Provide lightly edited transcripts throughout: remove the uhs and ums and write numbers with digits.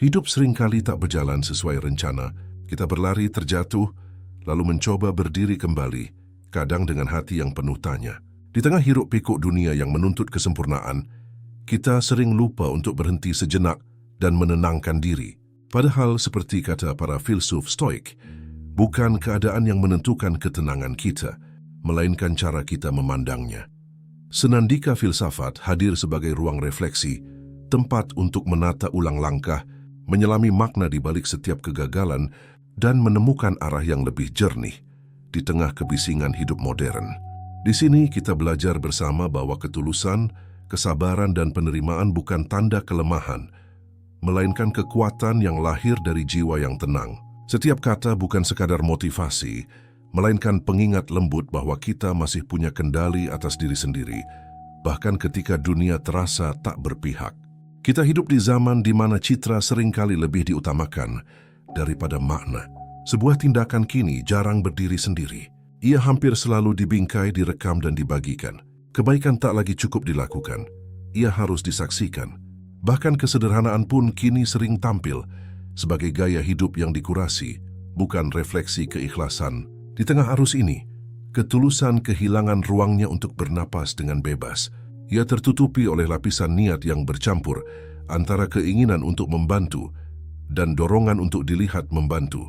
Hidup seringkali tak berjalan sesuai rencana. Kita berlari terjatuh, lalu mencoba berdiri kembali, kadang dengan hati yang penuh tanya. Di tengah hiruk-pikuk dunia yang menuntut kesempurnaan, kita sering lupa untuk berhenti sejenak dan menenangkan diri. Padahal seperti kata para filsuf Stoik, bukan keadaan yang menentukan ketenangan kita, melainkan cara kita memandangnya. Senandika filsafat hadir sebagai ruang refleksi, tempat untuk menata ulang langkah, menyelami makna di balik setiap kegagalan, dan menemukan arah yang lebih jernih di tengah kebisingan hidup modern. Di sini kita belajar bersama bahwa ketulusan, kesabaran, dan penerimaan bukan tanda kelemahan, melainkan kekuatan yang lahir dari jiwa yang tenang. Setiap kata bukan sekadar motivasi, melainkan pengingat lembut bahwa kita masih punya kendali atas diri sendiri, bahkan ketika dunia terasa tak berpihak. Kita hidup di zaman di mana citra seringkali lebih diutamakan daripada makna. Sebuah tindakan kini jarang berdiri sendiri. Ia hampir selalu dibingkai, direkam, dan dibagikan. Kebaikan tak lagi cukup dilakukan. Ia harus disaksikan. Bahkan kesederhanaan pun kini sering tampil sebagai gaya hidup yang dikurasi, bukan refleksi keikhlasan. Di tengah arus ini, ketulusan kehilangan ruangnya untuk bernapas dengan bebas. Ia tertutupi oleh lapisan niat yang bercampur antara keinginan untuk membantu dan dorongan untuk dilihat membantu.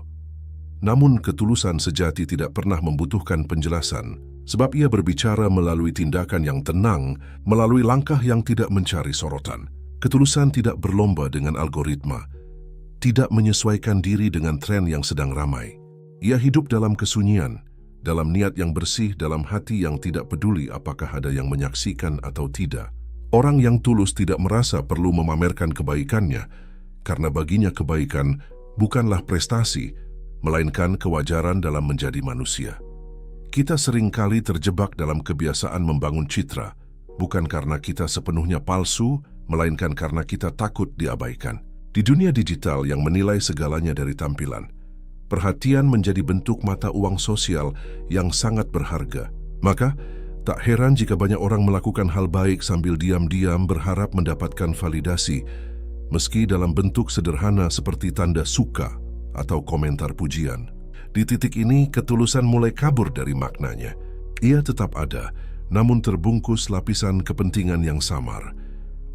Namun ketulusan sejati tidak pernah membutuhkan penjelasan, sebab ia berbicara melalui tindakan yang tenang, melalui langkah yang tidak mencari sorotan. Ketulusan tidak berlomba dengan algoritma, tidak menyesuaikan diri dengan tren yang sedang ramai. Ia hidup dalam kesunyian, dalam niat yang bersih, dalam hati yang tidak peduli apakah ada yang menyaksikan atau tidak. Orang yang tulus tidak merasa perlu memamerkan kebaikannya, karena baginya kebaikan bukanlah prestasi, melainkan kewajaran dalam menjadi manusia. Kita seringkali terjebak dalam kebiasaan membangun citra, bukan karena kita sepenuhnya palsu, melainkan karena kita takut diabaikan. Di dunia digital yang menilai segalanya dari tampilan, perhatian menjadi bentuk mata uang sosial yang sangat berharga. Maka, tak heran jika banyak orang melakukan hal baik sambil diam-diam berharap mendapatkan validasi, meski dalam bentuk sederhana seperti tanda suka atau komentar pujian. Di titik ini, ketulusan mulai kabur dari maknanya. Ia tetap ada, namun terbungkus lapisan kepentingan yang samar.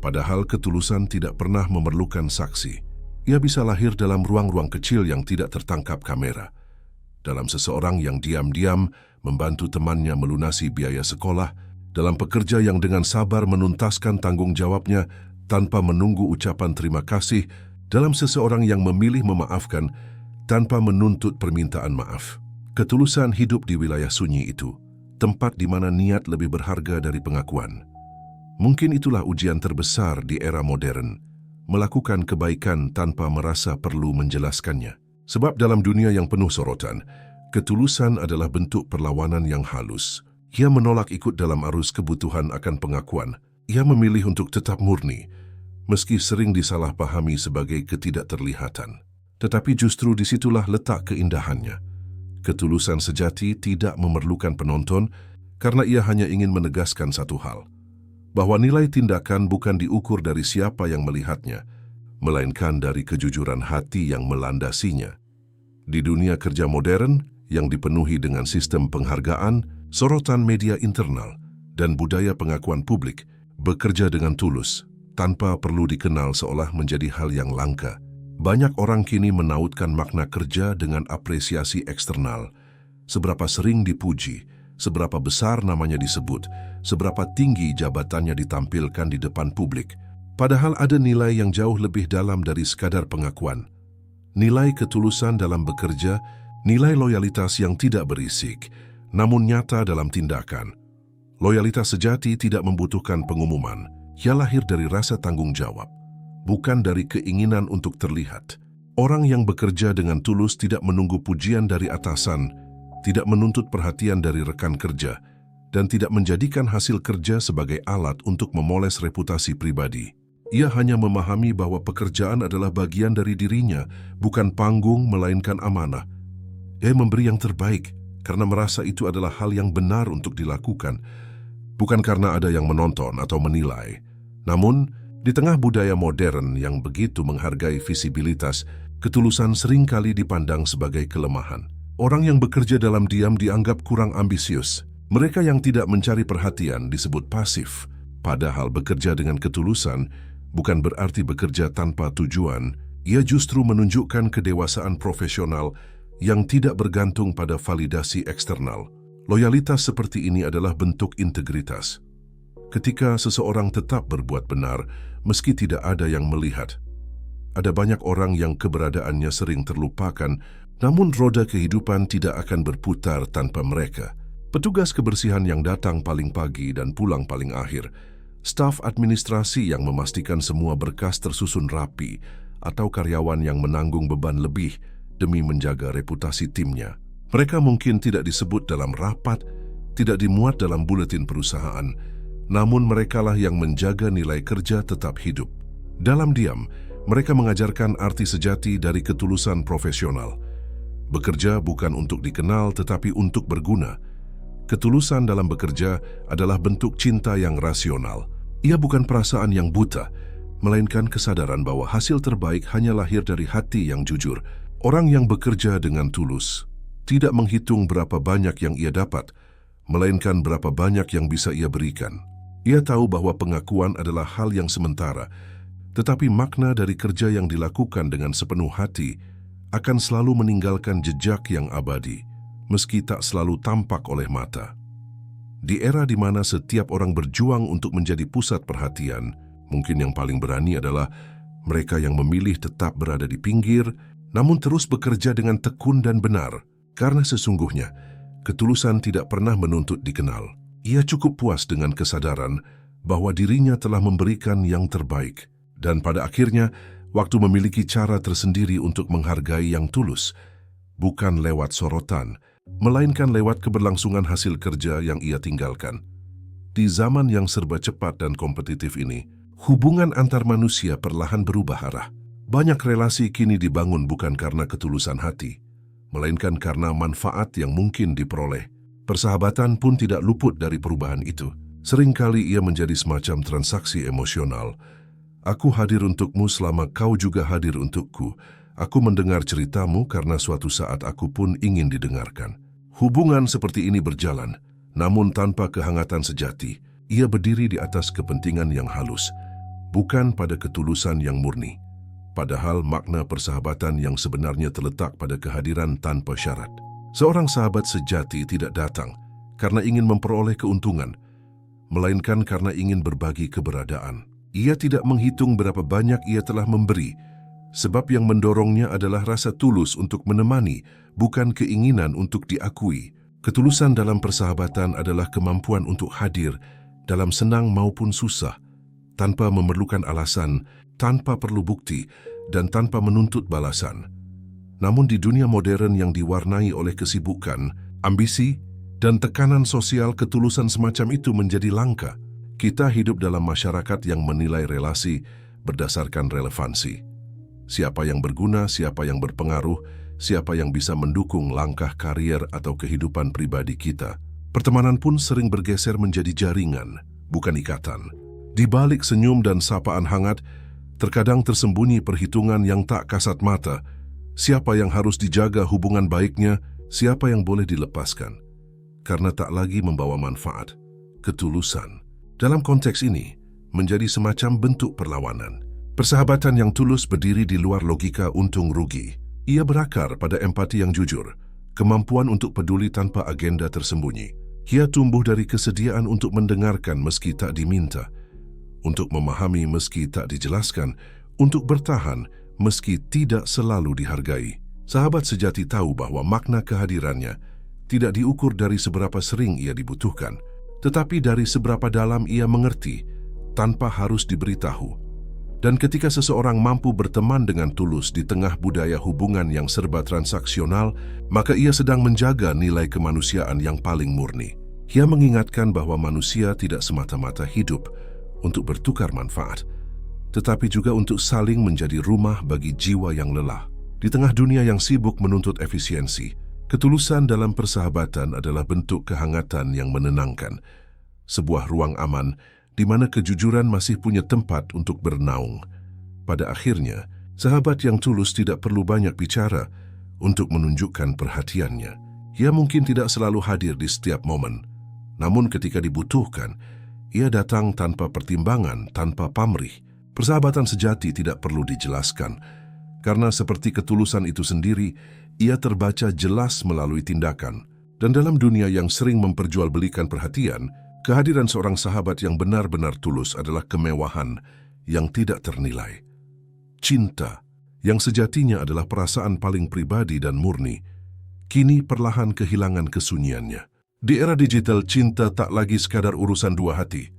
Padahal ketulusan tidak pernah memerlukan saksi. Ia bisa lahir dalam ruang-ruang kecil yang tidak tertangkap kamera. Dalam seseorang yang diam-diam membantu temannya melunasi biaya sekolah, dalam pekerja yang dengan sabar menuntaskan tanggung jawabnya tanpa menunggu ucapan terima kasih, dalam seseorang yang memilih memaafkan tanpa menuntut permintaan maaf. Ketulusan hidup di wilayah sunyi itu, tempat di mana niat lebih berharga dari pengakuan. Mungkin itulah ujian terbesar di era modern, melakukan kebaikan tanpa merasa perlu menjelaskannya. Sebab dalam dunia yang penuh sorotan, ketulusan adalah bentuk perlawanan yang halus. Ia menolak ikut dalam arus kebutuhan akan pengakuan. Ia memilih untuk tetap murni, meski sering disalahpahami sebagai ketidakterlihatan. Tetapi justru disitulah letak keindahannya. Ketulusan sejati tidak memerlukan penonton karena ia hanya ingin menegaskan satu hal, bahwa nilai tindakan bukan diukur dari siapa yang melihatnya, melainkan dari kejujuran hati yang melandasinya. Di dunia kerja modern yang dipenuhi dengan sistem penghargaan, sorotan media internal, dan budaya pengakuan publik, bekerja dengan tulus, tanpa perlu dikenal seolah menjadi hal yang langka. Banyak orang kini menautkan makna kerja dengan apresiasi eksternal. Seberapa sering dipuji, seberapa besar namanya disebut, seberapa tinggi jabatannya ditampilkan di depan publik. Padahal ada nilai yang jauh lebih dalam dari sekadar pengakuan. Nilai ketulusan dalam bekerja, nilai loyalitas yang tidak berisik, namun nyata dalam tindakan. Loyalitas sejati tidak membutuhkan pengumuman. Ia lahir dari rasa tanggung jawab, bukan dari keinginan untuk terlihat. Orang yang bekerja dengan tulus tidak menunggu pujian dari atasan, tidak menuntut perhatian dari rekan kerja, dan tidak menjadikan hasil kerja sebagai alat untuk memoles reputasi pribadi. Ia hanya memahami bahwa pekerjaan adalah bagian dari dirinya, bukan panggung melainkan amanah. Ia memberi yang terbaik karena merasa itu adalah hal yang benar untuk dilakukan, bukan karena ada yang menonton atau menilai. Namun, Di tengah budaya modern yang begitu menghargai visibilitas, ketulusan seringkali dipandang sebagai kelemahan. Orang yang bekerja dalam diam dianggap kurang ambisius. Mereka yang tidak mencari perhatian disebut pasif. Padahal bekerja dengan ketulusan bukan berarti bekerja tanpa tujuan. Ia justru menunjukkan kedewasaan profesional yang tidak bergantung pada validasi eksternal. Loyalitas seperti ini adalah bentuk integritas. Ketika seseorang tetap berbuat benar, meski tidak ada yang melihat. Ada banyak orang yang keberadaannya sering terlupakan, namun roda kehidupan tidak akan berputar tanpa mereka. Petugas kebersihan yang datang paling pagi dan pulang paling akhir, staf administrasi yang memastikan semua berkas tersusun rapi, atau karyawan yang menanggung beban lebih demi menjaga reputasi timnya. Mereka mungkin tidak disebut dalam rapat, tidak dimuat dalam buletin perusahaan, namun merekalah yang menjaga nilai kerja tetap hidup. Dalam diam, mereka mengajarkan arti sejati dari ketulusan profesional. Bekerja bukan untuk dikenal tetapi untuk berguna. Ketulusan dalam bekerja adalah bentuk cinta yang rasional. Ia bukan perasaan yang buta, melainkan kesadaran bahwa hasil terbaik hanya lahir dari hati yang jujur. Orang yang bekerja dengan tulus tidak menghitung berapa banyak yang ia dapat, melainkan berapa banyak yang bisa ia berikan. Ia tahu bahwa pengakuan adalah hal yang sementara, tetapi makna dari kerja yang dilakukan dengan sepenuh hati akan selalu meninggalkan jejak yang abadi, meski tak selalu tampak oleh mata. Di era di mana setiap orang berjuang untuk menjadi pusat perhatian, mungkin yang paling berani adalah mereka yang memilih tetap berada di pinggir, namun terus bekerja dengan tekun dan benar, karena sesungguhnya ketulusan tidak pernah menuntut dikenal. Ia cukup puas dengan kesadaran bahwa dirinya telah memberikan yang terbaik, dan pada akhirnya waktu memiliki cara tersendiri untuk menghargai yang tulus, bukan lewat sorotan, melainkan lewat keberlangsungan hasil kerja yang ia tinggalkan. Di zaman yang serba cepat dan kompetitif ini, hubungan antar manusia perlahan berubah arah. Banyak relasi kini dibangun bukan karena ketulusan hati, melainkan karena manfaat yang mungkin diperoleh. Persahabatan pun tidak luput dari perubahan itu. Seringkali ia menjadi semacam transaksi emosional. Aku hadir untukmu selama kau juga hadir untukku. Aku mendengar ceritamu karena suatu saat aku pun ingin didengarkan. Hubungan seperti ini berjalan, namun tanpa kehangatan sejati. Ia berdiri di atas kepentingan yang halus, bukan pada ketulusan yang murni. Padahal makna persahabatan yang sebenarnya terletak pada kehadiran tanpa syarat. Seorang sahabat sejati tidak datang karena ingin memperoleh keuntungan, melainkan karena ingin berbagi keberadaan. Ia tidak menghitung berapa banyak ia telah memberi, sebab yang mendorongnya adalah rasa tulus untuk menemani, bukan keinginan untuk diakui. Ketulusan dalam persahabatan adalah kemampuan untuk hadir dalam senang maupun susah, tanpa memerlukan alasan, tanpa perlu bukti, dan tanpa menuntut balasan. Namun di dunia modern yang diwarnai oleh kesibukan, ambisi, dan tekanan sosial, ketulusan semacam itu menjadi langka. Kita hidup dalam masyarakat yang menilai relasi berdasarkan relevansi. Siapa yang berguna, siapa yang berpengaruh, siapa yang bisa mendukung langkah karier atau kehidupan pribadi kita. Pertemanan pun sering bergeser menjadi jaringan, bukan ikatan. Di balik senyum dan sapaan hangat, terkadang tersembunyi perhitungan yang tak kasat mata. Siapa yang harus dijaga hubungan baiknya, siapa yang boleh dilepaskan, karena tak lagi membawa manfaat. Ketulusan dalam konteks ini menjadi semacam bentuk perlawanan. Persahabatan yang tulus berdiri di luar logika untung-rugi. Ia berakar pada empati yang jujur, kemampuan untuk peduli tanpa agenda tersembunyi. Ia tumbuh dari kesediaan untuk mendengarkan meski tak diminta, untuk memahami meski tak dijelaskan, untuk bertahan meski tidak selalu dihargai. Sahabat sejati tahu bahwa makna kehadirannya tidak diukur dari seberapa sering ia dibutuhkan, tetapi dari seberapa dalam ia mengerti tanpa harus diberitahu. Dan ketika seseorang mampu berteman dengan tulus di tengah budaya hubungan yang serba transaksional, maka ia sedang menjaga nilai kemanusiaan yang paling murni. Ia mengingatkan bahwa manusia tidak semata-mata hidup untuk bertukar manfaat, tetapi juga untuk saling menjadi rumah bagi jiwa yang lelah. Di tengah dunia yang sibuk menuntut efisiensi, ketulusan dalam persahabatan adalah bentuk kehangatan yang menenangkan, sebuah ruang aman di mana kejujuran masih punya tempat untuk bernaung. Pada akhirnya, sahabat yang tulus tidak perlu banyak bicara untuk menunjukkan perhatiannya. Ia mungkin tidak selalu hadir di setiap momen, namun ketika dibutuhkan, ia datang tanpa pertimbangan, tanpa pamrih. Persahabatan sejati tidak perlu dijelaskan, karena seperti ketulusan itu sendiri, ia terbaca jelas melalui tindakan. Dan dalam dunia yang sering memperjualbelikan perhatian, kehadiran seorang sahabat yang benar-benar tulus adalah kemewahan yang tidak ternilai. Cinta, yang sejatinya adalah perasaan paling pribadi dan murni, kini perlahan kehilangan kesunyiannya. Di era digital, cinta tak lagi sekadar urusan dua hati.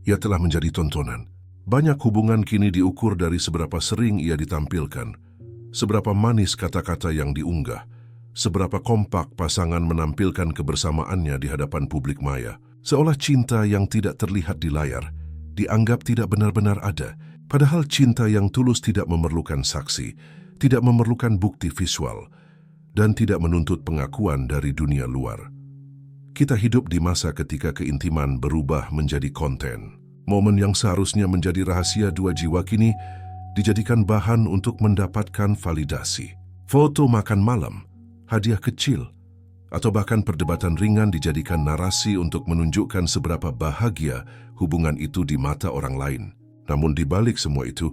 Ia telah menjadi tontonan. Banyak hubungan kini diukur dari seberapa sering ia ditampilkan, seberapa manis kata-kata yang diunggah, seberapa kompak pasangan menampilkan kebersamaannya di hadapan publik maya. Seolah cinta yang tidak terlihat di layar dianggap tidak benar-benar ada, padahal cinta yang tulus tidak memerlukan saksi, tidak memerlukan bukti visual, dan tidak menuntut pengakuan dari dunia luar. Kita hidup di masa ketika keintiman berubah menjadi konten. Momen yang seharusnya menjadi rahasia dua jiwa kini dijadikan bahan untuk mendapatkan validasi. Foto makan malam, hadiah kecil, atau bahkan perdebatan ringan dijadikan narasi untuk menunjukkan seberapa bahagia hubungan itu di mata orang lain. Namun di balik semua itu,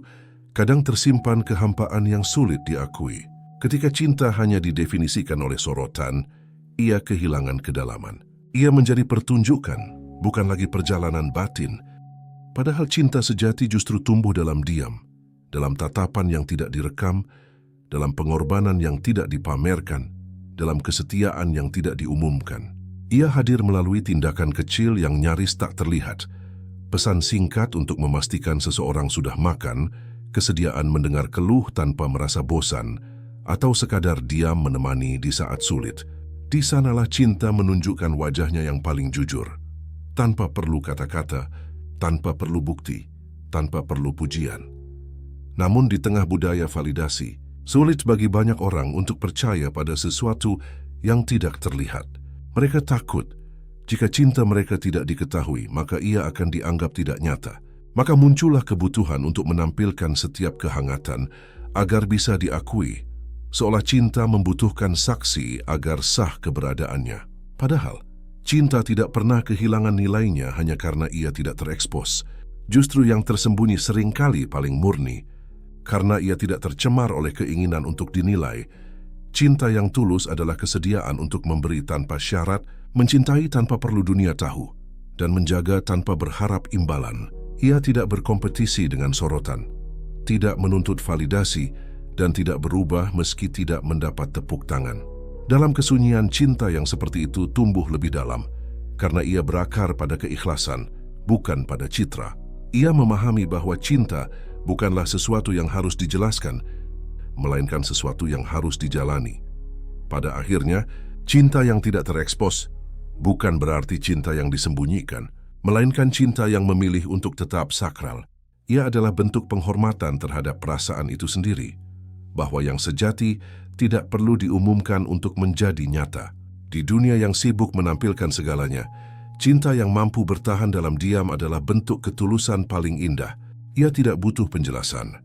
kadang tersimpan kehampaan yang sulit diakui. Ketika cinta hanya didefinisikan oleh sorotan, ia kehilangan kedalaman. Ia menjadi pertunjukan, bukan lagi perjalanan batin. Padahal cinta sejati justru tumbuh dalam diam, dalam tatapan yang tidak direkam, dalam pengorbanan yang tidak dipamerkan, dalam kesetiaan yang tidak diumumkan. Ia hadir melalui tindakan kecil yang nyaris tak terlihat, pesan singkat untuk memastikan seseorang sudah makan, kesediaan mendengar keluh tanpa merasa bosan, atau sekadar diam menemani di saat sulit. Di sanalah cinta menunjukkan wajahnya yang paling jujur, tanpa perlu kata-kata, tanpa perlu bukti, tanpa perlu pujian. Namun di tengah budaya validasi, sulit bagi banyak orang untuk percaya pada sesuatu yang tidak terlihat. Mereka takut, jika cinta mereka tidak diketahui, maka ia akan dianggap tidak nyata. Maka muncullah kebutuhan untuk menampilkan setiap kehangatan agar bisa diakui, seolah cinta membutuhkan saksi agar sah keberadaannya. Padahal, cinta tidak pernah kehilangan nilainya hanya karena ia tidak terekspos. Justru yang tersembunyi seringkali paling murni, karena ia tidak tercemar oleh keinginan untuk dinilai. Cinta yang tulus adalah kesediaan untuk memberi tanpa syarat, mencintai tanpa perlu dunia tahu, dan menjaga tanpa berharap imbalan. Ia tidak berkompetisi dengan sorotan, tidak menuntut validasi, dan tidak berubah meski tidak mendapat tepuk tangan. Dalam kesunyian, cinta yang seperti itu tumbuh lebih dalam, karena ia berakar pada keikhlasan, bukan pada citra. Ia memahami bahwa cinta bukanlah sesuatu yang harus dijelaskan, melainkan sesuatu yang harus dijalani. Pada akhirnya, cinta yang tidak terekspos bukan berarti cinta yang disembunyikan, melainkan cinta yang memilih untuk tetap sakral. Ia adalah bentuk penghormatan terhadap perasaan itu sendiri, bahwa yang sejati tidak perlu diumumkan untuk menjadi nyata. Di dunia yang sibuk menampilkan segalanya, cinta yang mampu bertahan dalam diam adalah bentuk ketulusan paling indah. Ia tidak butuh penjelasan,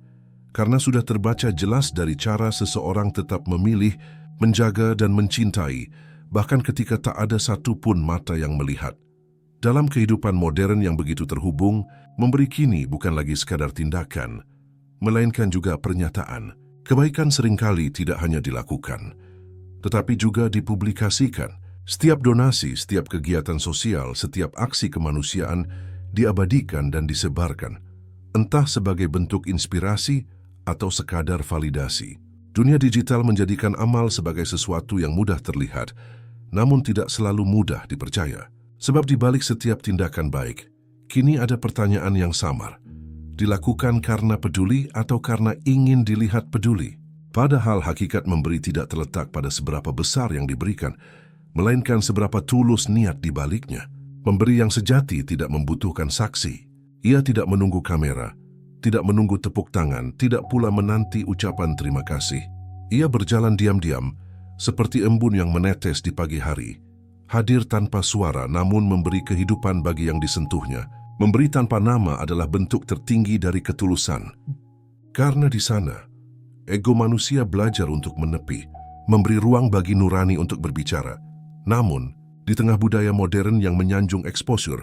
karena sudah terbaca jelas dari cara seseorang tetap memilih, menjaga dan mencintai, bahkan ketika tak ada satupun mata yang melihat. Dalam kehidupan modern yang begitu terhubung, memberi kini bukan lagi sekadar tindakan, melainkan juga pernyataan. Kebaikan seringkali tidak hanya dilakukan, tetapi juga dipublikasikan. Setiap donasi, setiap kegiatan sosial, setiap aksi kemanusiaan diabadikan dan disebarkan, entah sebagai bentuk inspirasi atau sekadar validasi. Dunia digital menjadikan amal sebagai sesuatu yang mudah terlihat, namun tidak selalu mudah dipercaya. Sebab di balik setiap tindakan baik, kini ada pertanyaan yang samar. Dilakukan karena peduli atau karena ingin dilihat peduli? Padahal hakikat memberi tidak terletak pada seberapa besar yang diberikan, melainkan seberapa tulus niat di baliknya. Memberi yang sejati tidak membutuhkan saksi. Ia tidak menunggu kamera, tidak menunggu tepuk tangan, tidak pula menanti ucapan terima kasih. Ia berjalan diam-diam, seperti embun yang menetes di pagi hari, hadir tanpa suara namun memberi kehidupan bagi yang disentuhnya. Memberi tanpa nama adalah bentuk tertinggi dari ketulusan. Karena di sana, ego manusia belajar untuk menepi, memberi ruang bagi nurani untuk berbicara. Namun, di tengah budaya modern yang menyanjung exposure,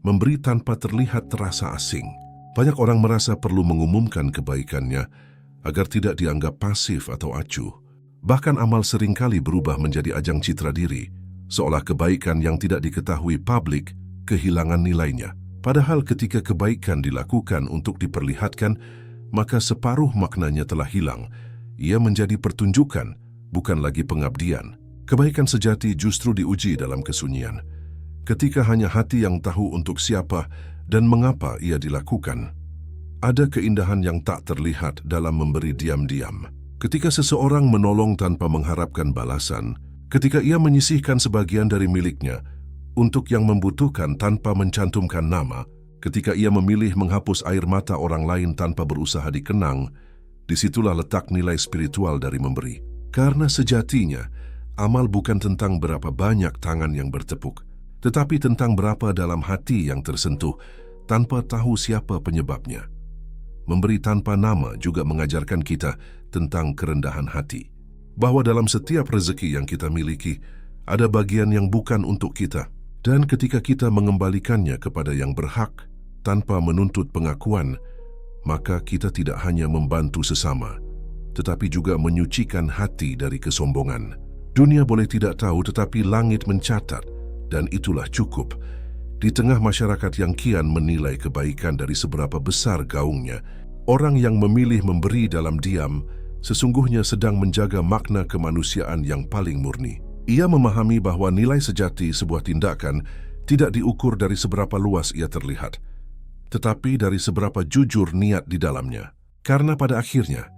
memberi tanpa terlihat terasa asing. Banyak orang merasa perlu mengumumkan kebaikannya agar tidak dianggap pasif atau acuh. Bahkan amal seringkali berubah menjadi ajang citra diri, seolah kebaikan yang tidak diketahui publik kehilangan nilainya. Padahal ketika kebaikan dilakukan untuk diperlihatkan, maka separuh maknanya telah hilang. Ia menjadi pertunjukan, bukan lagi pengabdian. Kebaikan sejati justru diuji dalam kesunyian. Ketika hanya hati yang tahu untuk siapa dan mengapa ia dilakukan. Ada keindahan yang tak terlihat dalam memberi diam-diam. Ketika seseorang menolong tanpa mengharapkan balasan, ketika ia menyisihkan sebagian dari miliknya untuk yang membutuhkan tanpa mencantumkan nama, ketika ia memilih menghapus air mata orang lain tanpa berusaha dikenang, disitulah letak nilai spiritual dari memberi. Karena sejatinya, amal bukan tentang berapa banyak tangan yang bertepuk, tetapi tentang berapa dalam hati yang tersentuh tanpa tahu siapa penyebabnya. Memberi tanpa nama juga mengajarkan kita tentang kerendahan hati. Bahwa dalam setiap rezeki yang kita miliki, ada bagian yang bukan untuk kita. Dan ketika kita mengembalikannya kepada yang berhak, tanpa menuntut pengakuan, maka kita tidak hanya membantu sesama, tetapi juga menyucikan hati dari kesombongan. Dunia boleh tidak tahu, tetapi langit mencatat, dan itulah cukup. Di tengah masyarakat yang kian menilai kebaikan dari seberapa besar gaungnya, orang yang memilih memberi dalam diam sesungguhnya sedang menjaga makna kemanusiaan yang paling murni. Ia memahami bahwa nilai sejati sebuah tindakan tidak diukur dari seberapa luas ia terlihat, tetapi dari seberapa jujur niat di dalamnya. Karena pada akhirnya,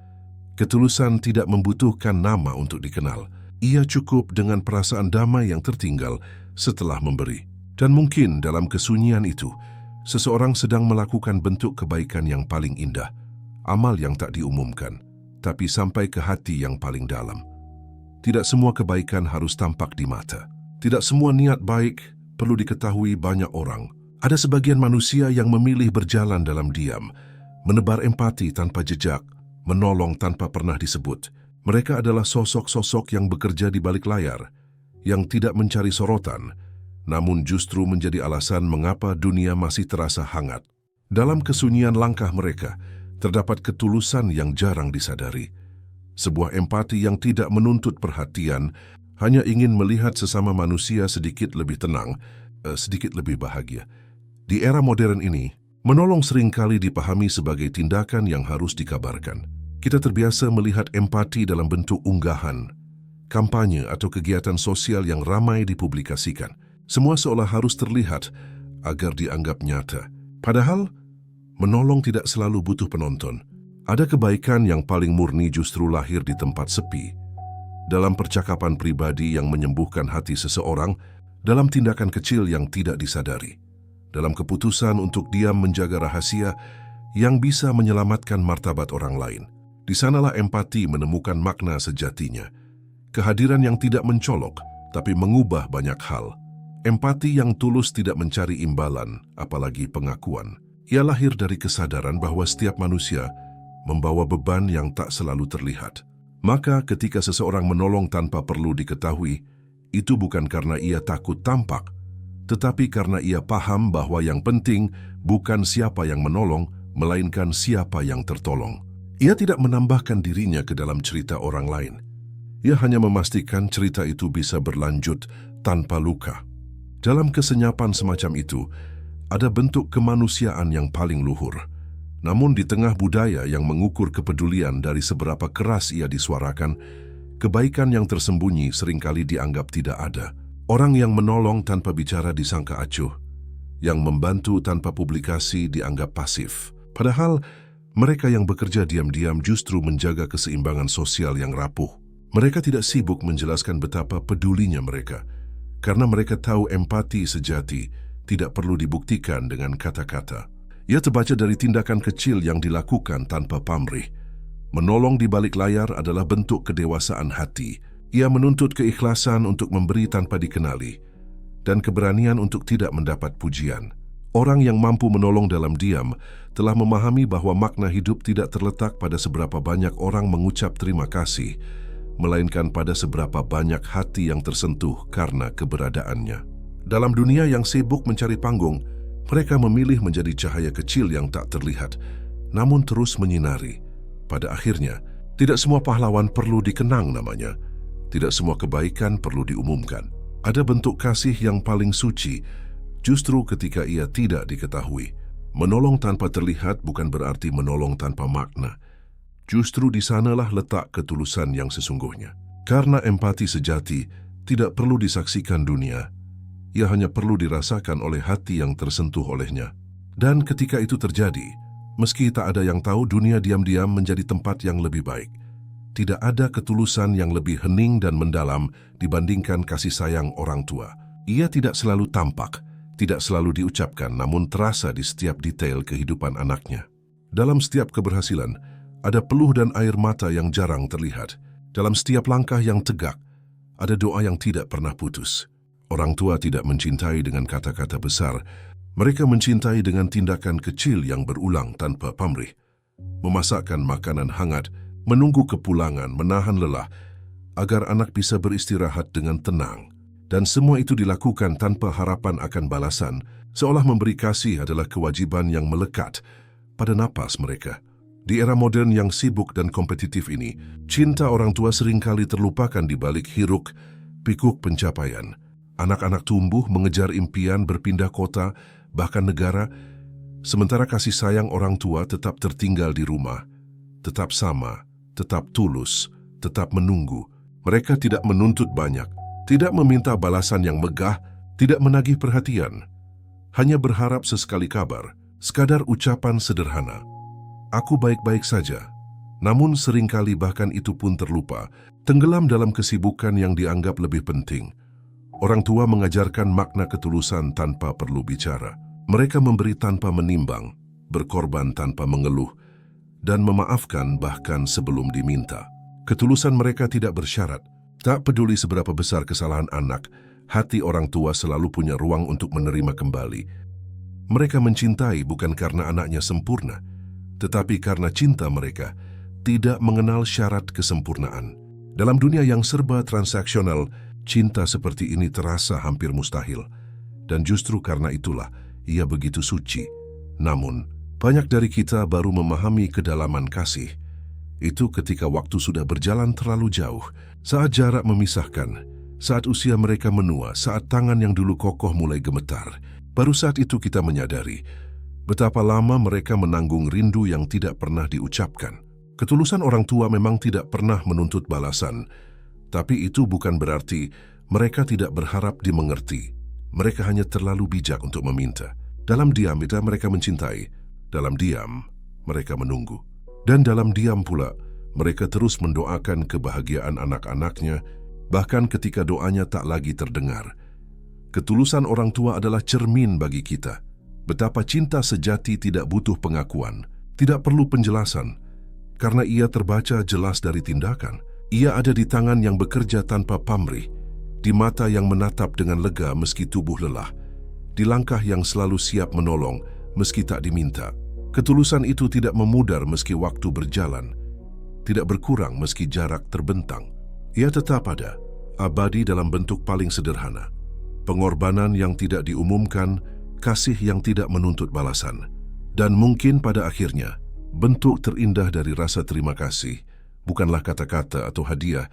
ketulusan tidak membutuhkan nama untuk dikenal. Ia cukup dengan perasaan damai yang tertinggal setelah memberi. Dan mungkin dalam kesunyian itu, seseorang sedang melakukan bentuk kebaikan yang paling indah, amal yang tak diumumkan, tapi sampai ke hati yang paling dalam. Tidak semua kebaikan harus tampak di mata. Tidak semua niat baik perlu diketahui banyak orang. Ada sebagian manusia yang memilih berjalan dalam diam, menebar empati tanpa jejak, menolong tanpa pernah disebut. Mereka adalah sosok-sosok yang bekerja di balik layar, yang tidak mencari sorotan, namun justru menjadi alasan mengapa dunia masih terasa hangat. Dalam kesunyian langkah mereka, terdapat ketulusan yang jarang disadari. Sebuah empati yang tidak menuntut perhatian, hanya ingin melihat sesama manusia sedikit lebih tenang, sedikit lebih bahagia. Di era modern ini, menolong seringkali dipahami sebagai tindakan yang harus dikabarkan. Kita terbiasa melihat empati dalam bentuk unggahan, kampanye atau kegiatan sosial yang ramai dipublikasikan. Semua seolah harus terlihat agar dianggap nyata. Padahal, menolong tidak selalu butuh penonton. Ada kebaikan yang paling murni justru lahir di tempat sepi, dalam percakapan pribadi yang menyembuhkan hati seseorang, dalam tindakan kecil yang tidak disadari, dalam keputusan untuk diam menjaga rahasia yang bisa menyelamatkan martabat orang lain. Di sanalah empati menemukan makna sejatinya. Kehadiran yang tidak mencolok, tapi mengubah banyak hal. Empati yang tulus tidak mencari imbalan, apalagi pengakuan. Ia lahir dari kesadaran bahwa setiap manusia membawa beban yang tak selalu terlihat. Maka ketika seseorang menolong tanpa perlu diketahui, itu bukan karena ia takut tampak, tetapi karena ia paham bahwa yang penting bukan siapa yang menolong, melainkan siapa yang tertolong. Ia tidak menambahkan dirinya ke dalam cerita orang lain. Ia hanya memastikan cerita itu bisa berlanjut tanpa luka. Dalam kesenyapan semacam itu, ada bentuk kemanusiaan yang paling luhur. Namun di tengah budaya yang mengukur kepedulian dari seberapa keras ia disuarakan, kebaikan yang tersembunyi seringkali dianggap tidak ada. Orang yang menolong tanpa bicara disangka acuh, yang membantu tanpa publikasi dianggap pasif. Padahal, mereka yang bekerja diam-diam justru menjaga keseimbangan sosial yang rapuh. Mereka tidak sibuk menjelaskan betapa pedulinya mereka, karena mereka tahu empati sejati tidak perlu dibuktikan dengan kata-kata. Ia terbaca dari tindakan kecil yang dilakukan tanpa pamrih. Menolong di balik layar adalah bentuk kedewasaan hati. Ia menuntut keikhlasan untuk memberi tanpa dikenali, dan keberanian untuk tidak mendapat pujian. Orang yang mampu menolong dalam diam telah memahami bahwa makna hidup tidak terletak pada seberapa banyak orang mengucap terima kasih, melainkan pada seberapa banyak hati yang tersentuh karena keberadaannya. Dalam dunia yang sibuk mencari panggung, mereka memilih menjadi cahaya kecil yang tak terlihat, namun terus menyinari. Pada akhirnya, tidak semua pahlawan perlu dikenang namanya. Tidak semua kebaikan perlu diumumkan. Ada bentuk kasih yang paling suci, justru ketika ia tidak diketahui. Menolong tanpa terlihat bukan berarti menolong tanpa makna. Justru di sanalah letak ketulusan yang sesungguhnya. Karena empati sejati tidak perlu disaksikan dunia. Ia hanya perlu dirasakan oleh hati yang tersentuh olehnya. Dan ketika itu terjadi, meski tak ada yang tahu, dunia diam-diam menjadi tempat yang lebih baik. Tidak ada ketulusan yang lebih hening dan mendalam dibandingkan kasih sayang orang tua. Ia tidak selalu tampak, tidak selalu diucapkan, namun terasa di setiap detail kehidupan anaknya. Dalam setiap keberhasilan, ada peluh dan air mata yang jarang terlihat. Dalam setiap langkah yang tegak, ada doa yang tidak pernah putus. Orang tua tidak mencintai dengan kata-kata besar. Mereka mencintai dengan tindakan kecil yang berulang tanpa pamrih. Memasakkan makanan hangat, menunggu kepulangan, menahan lelah, agar anak bisa beristirahat dengan tenang. Dan semua itu dilakukan tanpa harapan akan balasan, seolah memberi kasih adalah kewajiban yang melekat pada napas mereka. Di era modern yang sibuk dan kompetitif ini, cinta orang tua seringkali terlupakan di balik hiruk-pikuk pencapaian. Anak-anak tumbuh mengejar impian, berpindah kota, bahkan negara, sementara kasih sayang orang tua tetap tertinggal di rumah, tetap sama, tetap tulus, tetap menunggu. Mereka tidak menuntut banyak, tidak meminta balasan yang megah, tidak menagih perhatian. Hanya berharap sesekali kabar, sekadar ucapan sederhana. Aku baik-baik saja. Namun seringkali bahkan itu pun terlupa, tenggelam dalam kesibukan yang dianggap lebih penting. Orang tua mengajarkan makna ketulusan tanpa perlu bicara. Mereka memberi tanpa menimbang, berkorban tanpa mengeluh, dan memaafkan bahkan sebelum diminta. Ketulusan mereka tidak bersyarat. Tak peduli seberapa besar kesalahan anak, hati orang tua selalu punya ruang untuk menerima kembali. Mereka mencintai bukan karena anaknya sempurna, tetapi karena cinta mereka tidak mengenal syarat kesempurnaan. Dalam dunia yang serba transaksional, cinta seperti ini terasa hampir mustahil. Dan justru karena itulah ia begitu suci. Namun, banyak dari kita baru memahami kedalaman kasih. Itu ketika waktu sudah berjalan terlalu jauh, saat jarak memisahkan, saat usia mereka menua, saat tangan yang dulu kokoh mulai gemetar. Baru saat itu kita menyadari betapa lama mereka menanggung rindu yang tidak pernah diucapkan. Ketulusan orang tua memang tidak pernah menuntut balasan, tapi itu bukan berarti mereka tidak berharap dimengerti. Mereka hanya terlalu bijak untuk meminta. Dalam diam mereka mencintai, dalam diam mereka menunggu. Dan dalam diam pula, mereka terus mendoakan kebahagiaan anak-anaknya, bahkan ketika doanya tak lagi terdengar. Ketulusan orang tua adalah cermin bagi kita. Betapa cinta sejati tidak butuh pengakuan, tidak perlu penjelasan, karena ia terbaca jelas dari tindakan. Ia ada di tangan yang bekerja tanpa pamrih, di mata yang menatap dengan lega meski tubuh lelah, di langkah yang selalu siap menolong meski tak diminta. Ketulusan itu tidak memudar meski waktu berjalan, tidak berkurang meski jarak terbentang. Ia tetap ada, abadi dalam bentuk paling sederhana. Pengorbanan yang tidak diumumkan, kasih yang tidak menuntut balasan. Dan mungkin pada akhirnya, bentuk terindah dari rasa terima kasih bukanlah kata-kata atau hadiah,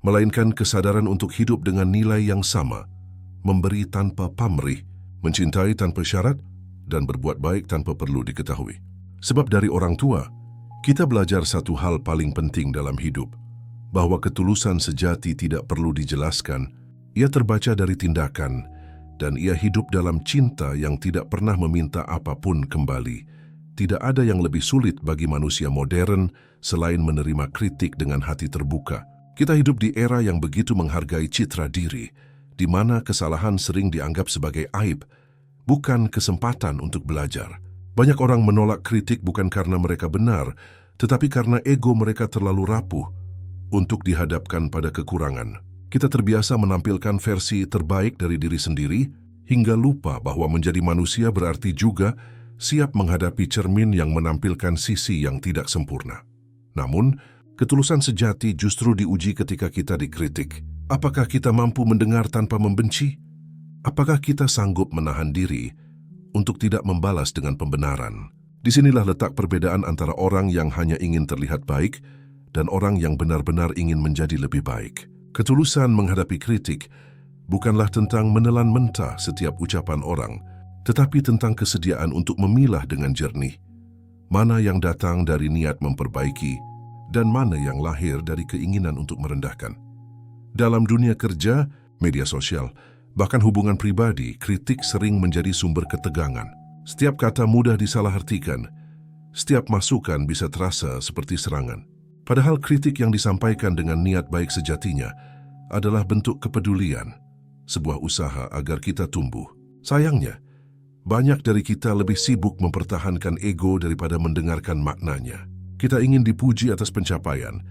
melainkan kesadaran untuk hidup dengan nilai yang sama, memberi tanpa pamrih, mencintai tanpa syarat, dan berbuat baik tanpa perlu diketahui. Sebab dari orang tua, kita belajar satu hal paling penting dalam hidup, bahwa ketulusan sejati tidak perlu dijelaskan. Ia terbaca dari tindakan, dan ia hidup dalam cinta yang tidak pernah meminta apapun kembali. Tidak ada yang lebih sulit bagi manusia modern selain menerima kritik dengan hati terbuka. Kita hidup di era yang begitu menghargai citra diri, di mana kesalahan sering dianggap sebagai aib, bukan kesempatan untuk belajar. Banyak orang menolak kritik bukan karena mereka benar, tetapi karena ego mereka terlalu rapuh untuk dihadapkan pada kekurangan. Kita terbiasa menampilkan versi terbaik dari diri sendiri, hingga lupa bahwa menjadi manusia berarti juga siap menghadapi cermin yang menampilkan sisi yang tidak sempurna. Namun, ketulusan sejati justru diuji ketika kita dikritik. Apakah kita mampu mendengar tanpa membenci? Apakah kita sanggup menahan diri untuk tidak membalas dengan pembenaran? Disinilah letak perbedaan antara orang yang hanya ingin terlihat baik dan orang yang benar-benar ingin menjadi lebih baik. Ketulusan menghadapi kritik bukanlah tentang menelan mentah setiap ucapan orang, tetapi tentang kesediaan untuk memilah dengan jernih mana yang datang dari niat memperbaiki dan mana yang lahir dari keinginan untuk merendahkan. Dalam dunia kerja, media sosial, bahkan hubungan pribadi, kritik sering menjadi sumber ketegangan. Setiap kata mudah disalahartikan, setiap masukan bisa terasa seperti serangan. Padahal kritik yang disampaikan dengan niat baik sejatinya adalah bentuk kepedulian, sebuah usaha agar kita tumbuh. Sayangnya, banyak dari kita lebih sibuk mempertahankan ego daripada mendengarkan maknanya. Kita ingin dipuji atas pencapaian,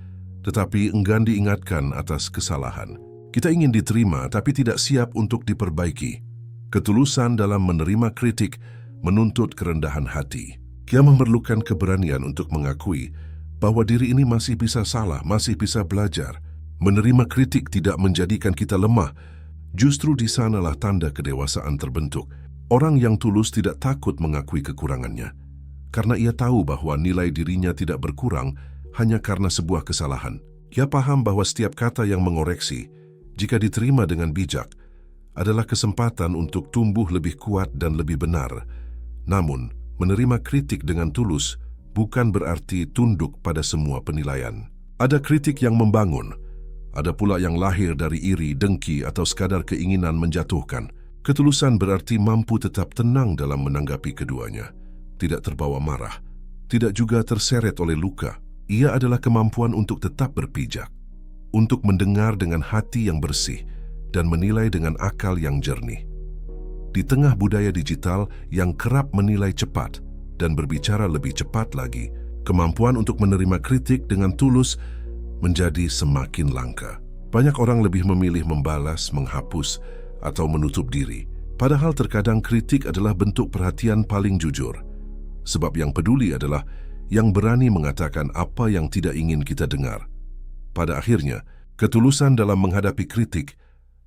tetapi enggan diingatkan atas kesalahan. Kita ingin diterima tapi tidak siap untuk diperbaiki. Ketulusan dalam menerima kritik menuntut kerendahan hati. Ia memerlukan keberanian untuk mengakui bahwa diri ini masih bisa salah, masih bisa belajar. Menerima kritik tidak menjadikan kita lemah. Justru di sanalah tanda kedewasaan terbentuk. Orang yang tulus tidak takut mengakui kekurangannya, karena ia tahu bahwa nilai dirinya tidak berkurang hanya karena sebuah kesalahan. Ia paham bahwa setiap kata yang mengoreksi, jika diterima dengan bijak, adalah kesempatan untuk tumbuh lebih kuat dan lebih benar. Namun, menerima kritik dengan tulus bukan berarti tunduk pada semua penilaian. Ada kritik yang membangun, ada pula yang lahir dari iri, dengki, atau sekadar keinginan menjatuhkan. Ketulusan berarti mampu tetap tenang dalam menanggapi keduanya, tidak terbawa marah, tidak juga terseret oleh luka. Ia adalah kemampuan untuk tetap berpijak, untuk mendengar dengan hati yang bersih dan menilai dengan akal yang jernih. Di tengah budaya digital yang kerap menilai cepat dan berbicara lebih cepat lagi, kemampuan untuk menerima kritik dengan tulus menjadi semakin langka. Banyak orang lebih memilih membalas, menghapus, atau menutup diri. Padahal terkadang kritik adalah bentuk perhatian paling jujur. Sebab yang peduli adalah yang berani mengatakan apa yang tidak ingin kita dengar. Pada akhirnya, ketulusan dalam menghadapi kritik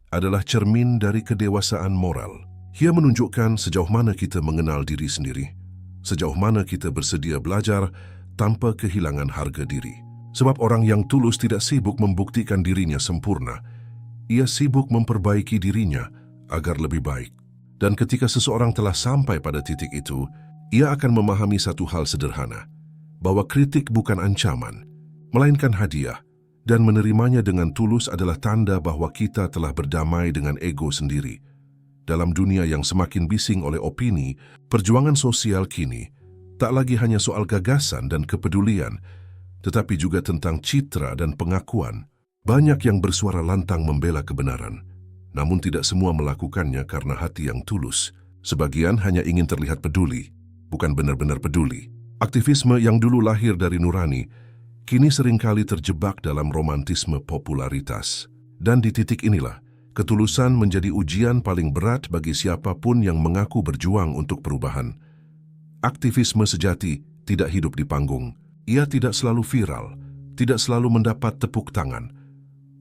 adalah cermin dari kedewasaan moral. Ia menunjukkan sejauh mana kita mengenal diri sendiri, sejauh mana kita bersedia belajar tanpa kehilangan harga diri. Sebab orang yang tulus tidak sibuk membuktikan dirinya sempurna. Ia sibuk memperbaiki dirinya agar lebih baik. Dan ketika seseorang telah sampai pada titik itu, ia akan memahami satu hal sederhana, bahwa kritik bukan ancaman, melainkan hadiah, dan menerimanya dengan tulus adalah tanda bahwa kita telah berdamai dengan ego sendiri. Dalam dunia yang semakin bising oleh opini, perjuangan sosial kini tak lagi hanya soal gagasan dan kepedulian, tetapi juga tentang citra dan pengakuan. Banyak yang bersuara lantang membela kebenaran, namun tidak semua melakukannya karena hati yang tulus. Sebagian hanya ingin terlihat peduli, bukan benar-benar peduli. Aktivisme yang dulu lahir dari nurani, kini seringkali terjebak dalam romantisme popularitas. Dan di titik inilah, ketulusan menjadi ujian paling berat bagi siapapun yang mengaku berjuang untuk perubahan. Aktivisme sejati tidak hidup di panggung. Ia tidak selalu viral, tidak selalu mendapat tepuk tangan,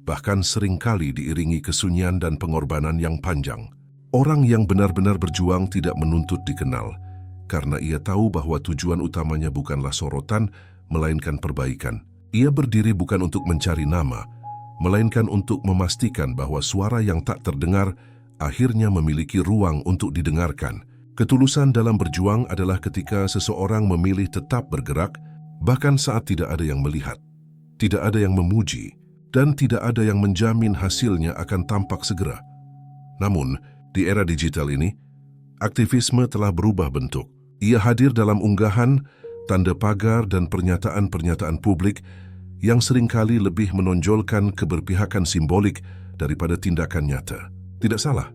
bahkan seringkali diiringi kesunyian dan pengorbanan yang panjang. Orang yang benar-benar berjuang tidak menuntut dikenal, karena ia tahu bahwa tujuan utamanya bukanlah sorotan, melainkan perbaikan. Ia berdiri bukan untuk mencari nama, melainkan untuk memastikan bahwa suara yang tak terdengar akhirnya memiliki ruang untuk didengarkan. Ketulusan dalam berjuang adalah ketika seseorang memilih tetap bergerak, bahkan saat tidak ada yang melihat, tidak ada yang memuji, dan tidak ada yang menjamin hasilnya akan tampak segera. Namun, di era digital ini, aktivisme telah berubah bentuk. Ia hadir dalam unggahan, tanda pagar, dan pernyataan-pernyataan publik yang seringkali lebih menonjolkan keberpihakan simbolik daripada tindakan nyata. Tidak salah,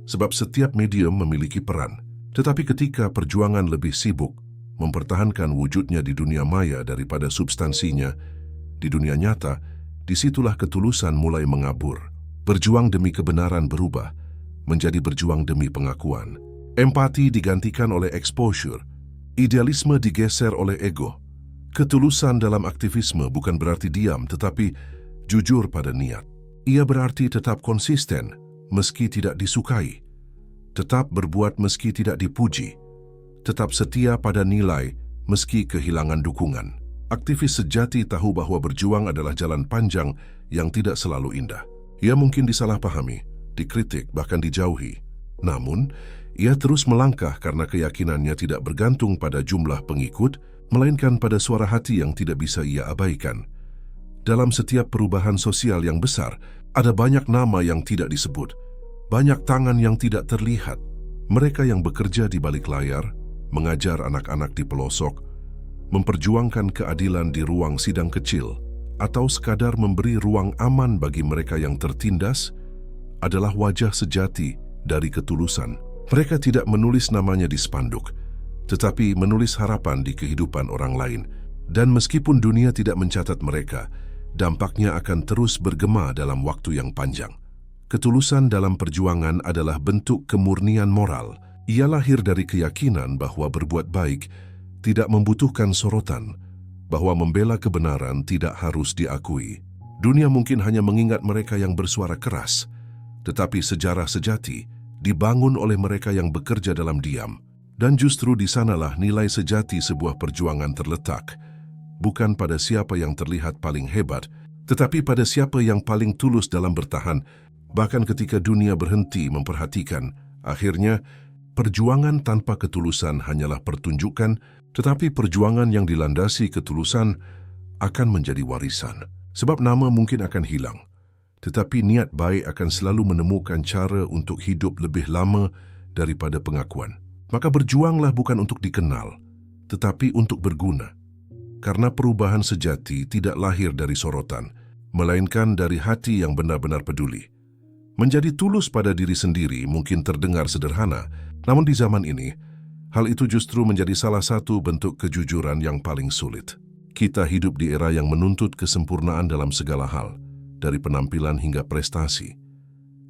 sebab setiap medium memiliki peran. Tetapi ketika perjuangan lebih sibuk mempertahankan wujudnya di dunia maya daripada substansinya di dunia nyata, disitulah ketulusan mulai mengabur. Berjuang demi kebenaran berubah menjadi berjuang demi pengakuan. Empati digantikan oleh exposure. Idealisme digeser oleh ego. Ketulusan dalam aktivisme bukan berarti diam, tetapi jujur pada niat. Ia berarti tetap konsisten meski tidak disukai, tetap berbuat meski tidak dipuji, tetap setia pada nilai meski kehilangan dukungan. Aktivis sejati tahu bahwa berjuang adalah jalan panjang yang tidak selalu indah. Ia mungkin disalahpahami, dikritik, bahkan dijauhi. Namun, ia terus melangkah karena keyakinannya tidak bergantung pada jumlah pengikut, melainkan pada suara hati yang tidak bisa ia abaikan. Dalam setiap perubahan sosial yang besar, ada banyak nama yang tidak disebut, banyak tangan yang tidak terlihat. Mereka yang bekerja di balik layar, mengajar anak-anak di pelosok, memperjuangkan keadilan di ruang sidang kecil, atau sekadar memberi ruang aman bagi mereka yang tertindas, adalah wajah sejati dari ketulusan. Mereka tidak menulis namanya di spanduk, tetapi menulis harapan di kehidupan orang lain. Dan meskipun dunia tidak mencatat mereka, dampaknya akan terus bergema dalam waktu yang panjang. Ketulusan dalam perjuangan adalah bentuk kemurnian moral. Ia lahir dari keyakinan bahwa berbuat baik tidak membutuhkan sorotan, bahwa membela kebenaran tidak harus diakui. Dunia mungkin hanya mengingat mereka yang bersuara keras, tetapi sejarah sejati dibangun oleh mereka yang bekerja dalam diam. Dan justru di sanalah nilai sejati sebuah perjuangan terletak, bukan pada siapa yang terlihat paling hebat, tetapi pada siapa yang paling tulus dalam bertahan, bahkan ketika dunia berhenti memperhatikan. Akhirnya, perjuangan tanpa ketulusan hanyalah pertunjukan, tetapi perjuangan yang dilandasi ketulusan akan menjadi warisan. Sebab nama mungkin akan hilang, tetapi niat baik akan selalu menemukan cara untuk hidup lebih lama daripada pengakuan. Maka berjuanglah bukan untuk dikenal, tetapi untuk berguna. Karena perubahan sejati tidak lahir dari sorotan, melainkan dari hati yang benar-benar peduli. Menjadi tulus pada diri sendiri mungkin terdengar sederhana, namun di zaman ini, hal itu justru menjadi salah satu bentuk kejujuran yang paling sulit. Kita hidup di era yang menuntut kesempurnaan dalam segala hal, dari penampilan hingga prestasi,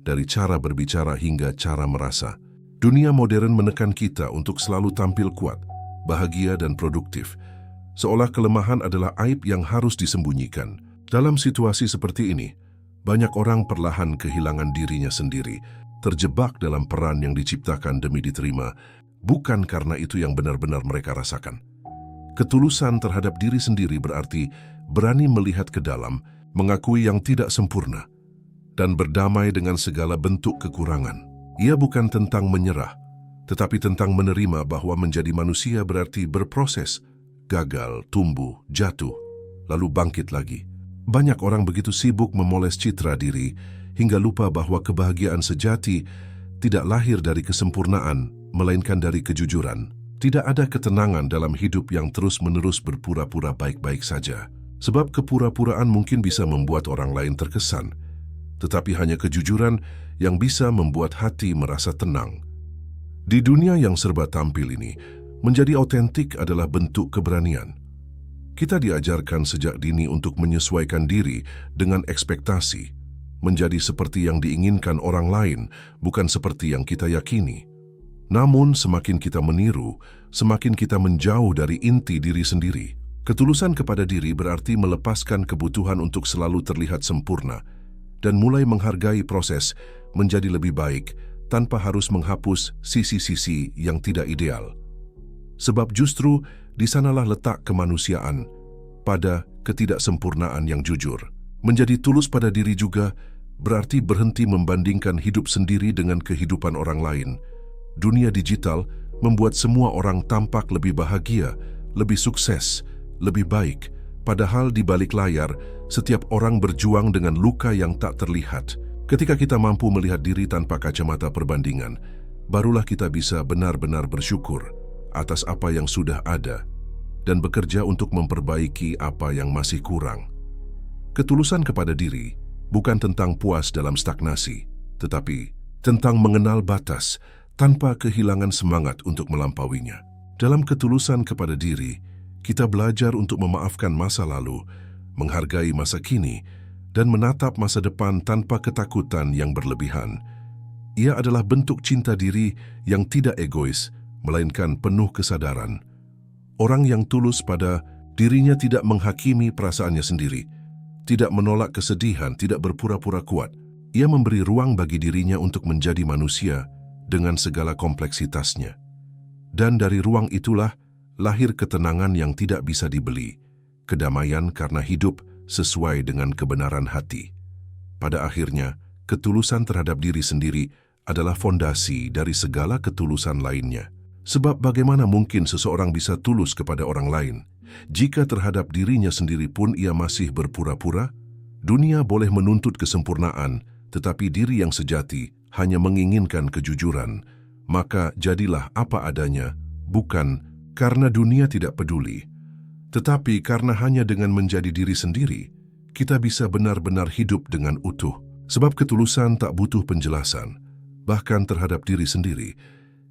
dari cara berbicara hingga cara merasa. Dunia modern menekan kita untuk selalu tampil kuat, bahagia dan produktif, seolah kelemahan adalah aib yang harus disembunyikan. Dalam situasi seperti ini, banyak orang perlahan kehilangan dirinya sendiri, terjebak dalam peran yang diciptakan demi diterima, bukan karena itu yang benar-benar mereka rasakan. Ketulusan terhadap diri sendiri berarti berani melihat ke dalam, mengakui yang tidak sempurna, dan berdamai dengan segala bentuk kekurangan. Ia bukan tentang menyerah, tetapi tentang menerima bahwa menjadi manusia berarti berproses, gagal, tumbuh, jatuh, lalu bangkit lagi. Banyak orang begitu sibuk memoles citra diri, hingga lupa bahwa kebahagiaan sejati tidak lahir dari kesempurnaan, melainkan dari kejujuran. Tidak ada ketenangan dalam hidup yang terus-menerus berpura-pura baik-baik saja. Sebab kepura-puraan mungkin bisa membuat orang lain terkesan, tetapi hanya kejujuran yang bisa membuat hati merasa tenang. Di dunia yang serba tampil ini, menjadi otentik adalah bentuk keberanian. Kita diajarkan sejak dini untuk menyesuaikan diri dengan ekspektasi, menjadi seperti yang diinginkan orang lain, bukan seperti yang kita yakini. Namun, semakin kita meniru, semakin kita menjauh dari inti diri sendiri. Ketulusan kepada diri berarti melepaskan kebutuhan untuk selalu terlihat sempurna, dan mulai menghargai proses menjadi lebih baik tanpa harus menghapus sisi-sisi yang tidak ideal. Sebab justru di sanalah letak kemanusiaan, pada ketidaksempurnaan yang jujur. Menjadi tulus pada diri juga berarti berhenti membandingkan hidup sendiri dengan kehidupan orang lain. Dunia digital membuat semua orang tampak lebih bahagia, lebih sukses, lebih baik, padahal di balik layar, setiap orang berjuang dengan luka yang tak terlihat. Ketika kita mampu melihat diri tanpa kacamata perbandingan, barulah kita bisa benar-benar bersyukur atas apa yang sudah ada dan bekerja untuk memperbaiki apa yang masih kurang. Ketulusan kepada diri bukan tentang puas dalam stagnasi, tetapi tentang mengenal batas tanpa kehilangan semangat untuk melampauinya. Dalam ketulusan kepada diri, kita belajar untuk memaafkan masa lalu, menghargai masa kini, dan menatap masa depan tanpa ketakutan yang berlebihan. Ia adalah bentuk cinta diri yang tidak egois, melainkan penuh kesadaran. Orang yang tulus pada dirinya tidak menghakimi perasaannya sendiri, tidak menolak kesedihan, tidak berpura-pura kuat. Ia memberi ruang bagi dirinya untuk menjadi manusia dengan segala kompleksitasnya. Dan dari ruang itulah lahir ketenangan yang tidak bisa dibeli, kedamaian karena hidup sesuai dengan kebenaran hati. Pada akhirnya, ketulusan terhadap diri sendiri adalah fondasi dari segala ketulusan lainnya. Sebab bagaimana mungkin seseorang bisa tulus kepada orang lain jika terhadap dirinya sendiri pun ia masih berpura-pura? Dunia boleh menuntut kesempurnaan, tetapi diri yang sejati hanya menginginkan kejujuran. Maka jadilah apa adanya, bukan karena dunia tidak peduli, tetapi karena hanya dengan menjadi diri sendiri, kita bisa benar-benar hidup dengan utuh. Sebab ketulusan tak butuh penjelasan, bahkan terhadap diri sendiri.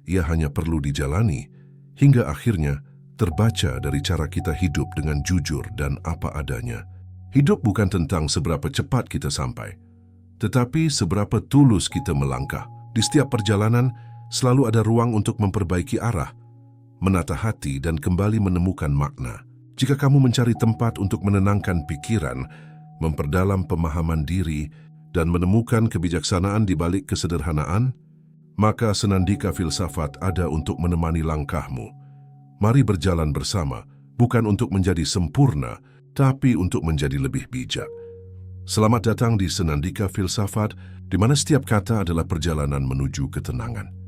Ia hanya perlu dijalani, hingga akhirnya terbaca dari cara kita hidup dengan jujur dan apa adanya. Hidup bukan tentang seberapa cepat kita sampai, tetapi seberapa tulus kita melangkah. Di setiap perjalanan, selalu ada ruang untuk memperbaiki arah, menata hati dan kembali menemukan makna. Jika kamu mencari tempat untuk menenangkan pikiran, memperdalam pemahaman diri, dan menemukan kebijaksanaan di balik kesederhanaan, maka Senandika Filsafat ada untuk menemani langkahmu. Mari berjalan bersama, bukan untuk menjadi sempurna, tapi untuk menjadi lebih bijak. Selamat datang di Senandika Filsafat, di mana setiap kata adalah perjalanan menuju ketenangan.